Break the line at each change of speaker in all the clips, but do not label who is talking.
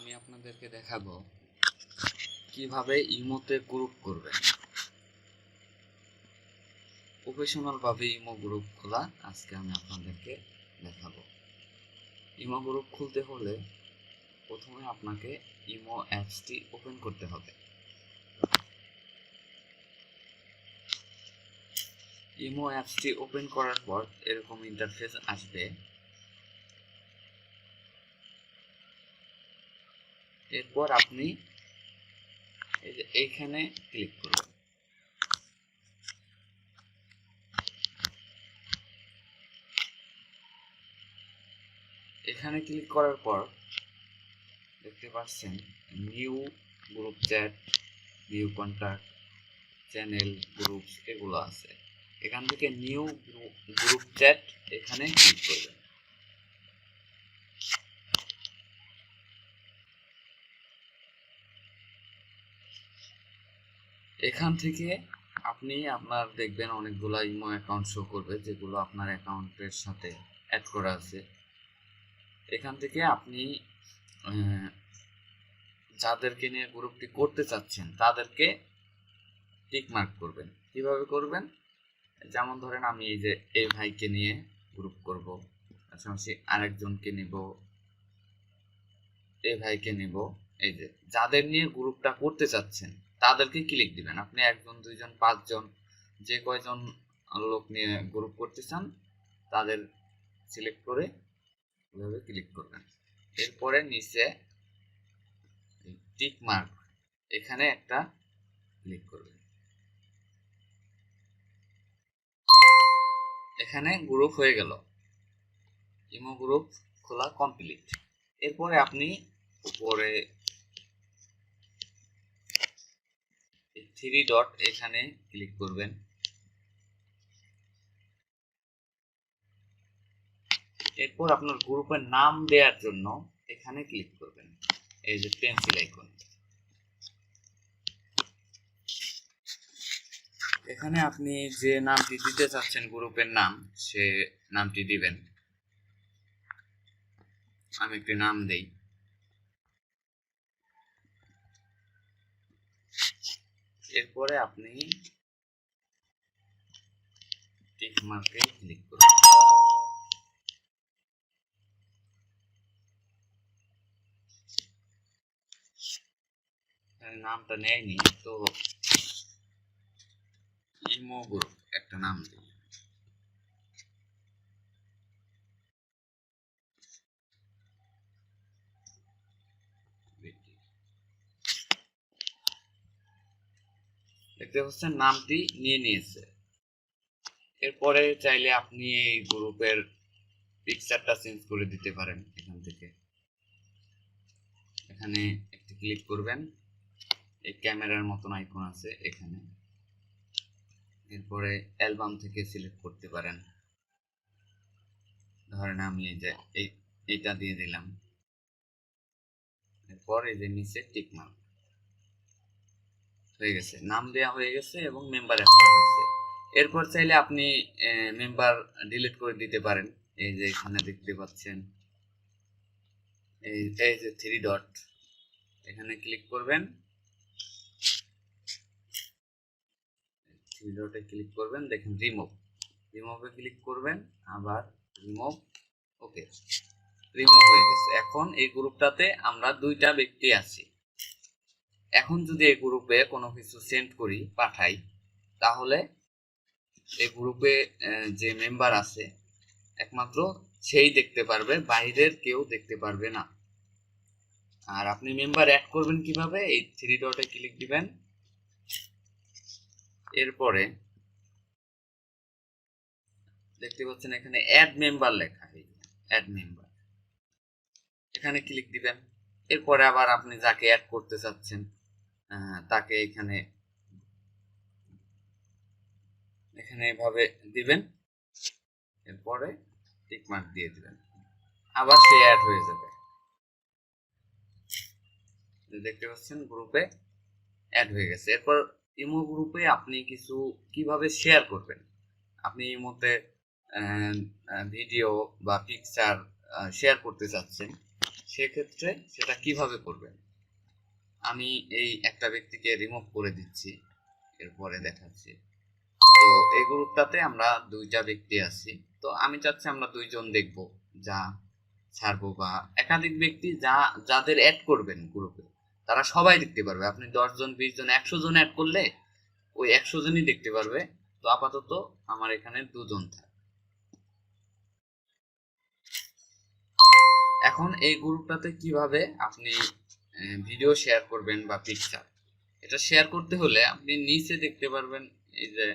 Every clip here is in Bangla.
আমি আপনাদেরকে দেখাবো কিভাবে ইমোতে গ্রুপ করবেন। প্রফেশনাল ভাবে ইমো গ্রুপ খোলা আজকে আমি আপনাদেরকে দেখাবো। ইমো গ্রুপ খুলতে হলে প্রথমে আপনাকে ইমো অ্যাপসটি ওপেন করতে হবে। ইমো অ্যাপসটি ওপেন করার পর এরকম ইন্টারফেস আসবে। এরপর আপনি এইখানে ক্লিক করবেন। এখানে ক্লিক করার পর দেখতে পাচ্ছেন new group chat, new contact, channel, groups এগুলো আছে। এখান থেকে নিউ গ্রুপ চ্যাট এখানে ক্লিক করবেন। এখান থেকে আপনি আপনার দেখবেন অনেকগুলো ইমো অ্যাকাউন্ট শো করবে যেগুলো আপনার অ্যাকাউন্টের সাথে অ্যাড করা আছে। এখান থেকে আপনি যাদেরকে নিয়ে গ্রুপটি করতে চাচ্ছেন তাদেরকে টিক মার্ক করবেন। কিভাবে করবেন? যেমন ধরেন আমি এই যে এই ভাইকে নিয়ে গ্রুপ করব, পাশাপাশি আরেকজনকে নিব, এই ভাইকে নিব। এই যে যাদের নিয়ে গ্রুপটা করতে চাচ্ছেন তাদেরকে ক্লিক দিবেন। আপনি একজন, দুইজন, পাঁচজন, যে কয়জন লোক নিয়ে গ্রুপ করতে চান তাদের সিলেক্ট করে এভাবে ক্লিক করবেন। এরপরে নিচে টিক মার্ক এখানে একটা ক্লিক করবেন। এখানে গ্রুপ হয়ে গেল, ইমো গ্রুপ খোলা কমপ্লিট। এরপরে আপনি উপরে থ্রি ডট এখানে ক্লিক করবেন। এরপর আপনার গ্রুপের নাম দেওয়ার জন্য এখানে ক্লিক করবেন, এই যে পেন্সিল আইকন। এখানে আপনি যে নামটি দিতে চাচ্ছেন গ্রুপের নাম, সে নামটি দিবেন। আমি একটি নাম দেই। এরপরে আপনি টিক মার্কে ক্লিক করুন। নামটা নেয়নি তো ইমো গ্রুপ একটা নাম দিই। দেখতে পাচ্ছেন নামটি নিয়ে নিয়েছে। এরপরে চাইলে আপনি এই গ্রুপের পিকচারটা চেঞ্জ করে দিতে পারেন। এখান থেকে এখানে একটি ক্লিক করবেন, এই ক্যামেরার মতন আইকন আছে এখানে। এরপরে অ্যালবাম থেকে সিলেক্ট করতে পারেন। ধরেন আমি এই যে এইটা দিয়ে দিলাম। এরপর এই যে নিচে টিক মার্ক হয়ে গেছে, নাম দেওয়া হয়ে গেছে এবং মেম্বার অ্যাড করা হয়েছে। এরপর চাইলে আপনি মেম্বার ডিলিট করে দিতে পারেন। এই যে এখানে দেখতে পাচ্ছেন এই যে থ্রি ডট এখানে ক্লিক করবেন, থ্রি ডটে ক্লিক করবেন, দেখেন রিমুভে ক্লিক করবেন, আবার রিমুভ। ওকে, রিমুভ হয়ে গেছে। এখন এই গ্রুপটাতে আমরা দুইটা ব্যক্তি আছি। এখন যদি এই গ্রুপে কোনো কিছু সেন্ড করি, পাঠাই, তাহলে এই গ্রুপে যে মেম্বার আছে একমাত্র সেই দেখতে পারবে, বাইরের কেউ দেখতে পারবে না। আর আপনি মেম্বার অ্যাড করবেন কিভাবে? এই থ্রি ডটে ক্লিক দিবেন। এরপরে দেখতে পাচ্ছেন এখানে অ্যাড মেম্বার লেখা, অ্যাড মেম্বার এখানে ক্লিক দিবেন। এরপরে আবার আপনি যাকে অ্যাড করতে চাচ্ছেন তাকে এখানে এভাবে দিবেন। এরপরে টিক মার্ক দিয়ে দিবেন, আবার সে অ্যাড হয়ে যাবে। দেখতে পাচ্ছেন গ্রুপে অ্যাড হয়ে গেছে। এরপর ইমো গ্রুপে আপনি কিছু কিভাবে শেয়ার করবেন। আপনি ইমোতে ভিডিও বা পিকচার শেয়ার করতে চাচ্ছেন, সেক্ষেত্রে সেটা কিভাবে করবেন, আমি এই একটা ব্যক্তিকে রিমুভ করে দিচ্ছি, এরপরে দেখাচ্ছি। তো এই গ্রুপটাতে আমরা দুইটা ব্যক্তি আছি, তো আমি চাচ্ছি আমরা দুইজন দেখব যা ছাড়বো, বা একাধিক ব্যক্তি যাদের অ্যাড করবেন গ্রুপে তারা সবাই দেখতে পারবে। আপনি 10 জন 20 জন 100 জন অ্যাড করলে ওই 100 জনই দেখতে পারবে। তো আপাতত আমার এখানে দুজন থাকে। এখন এই গ্রুপটাতে কিভাবে আপনি ভিডিও শেয়ার করবেন বা পিকচার, এটা শেয়ার করতে হলে আপনি নিচে দেখতে পারবেন এই যে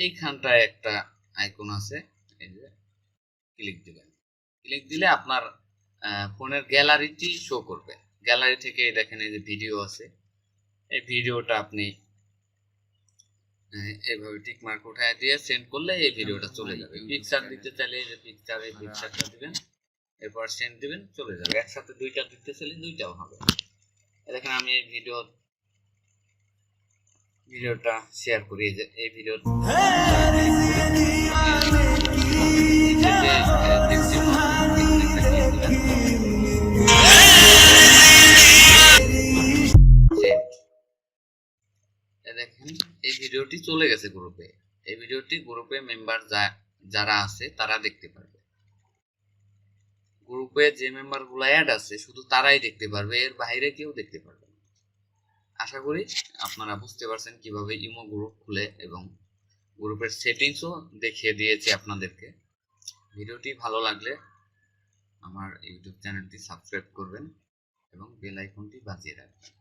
এইখানটায় একটা আইকন আছে, এই যে ক্লিক দিবেন। ক্লিক দিলে আপনার ফোনের গ্যালারিটি শো করবে। গ্যালারি থেকে দেখেন এই যে ভিডিও আছে, এই ভিডিওটা আপনি এইভাবে টিক মার্ক উঠায় দিয়ে সেন্ড করলে এই ভিডিওটা চলে যাবে। পিকচার দিতে চাইলে এই যে পিকচারটা দিবেন, এরপর সেন্ড দিবেন, চলে যাবে। একসাথে দুইটা দিতে চাইলে দুইটাও হবে। দেখেন আমি এই ভিডিওটা শেয়ার করি, এই যে এই ভিডিও দেখেন এই ভিডিওটি চলে গেছে গ্রুপে। এই ভিডিওটি গ্রুপে মেম্বার যারা আছে তারা দেখতে পারবে। গ্রুপে যে মেম্বার গুলো অ্যাড আছে শুধু তারাই দেখতে পারবে, এর বাইরে কেউ দেখতে পারবে না। আশা করি আপনারা বুঝতে পারছেন কিভাবে ইমো গ্রুপ খুলে, এবং গ্রুপের সেটিংসও দেখিয়ে দিয়েছি আপনাদেরকে। ভিডিওটি ভালো লাগলে আমার ইউটিউব চ্যানেলটি সাবস্ক্রাইব করবেন এবং বেল আইকনটি বাজিয়ে রাখবেন।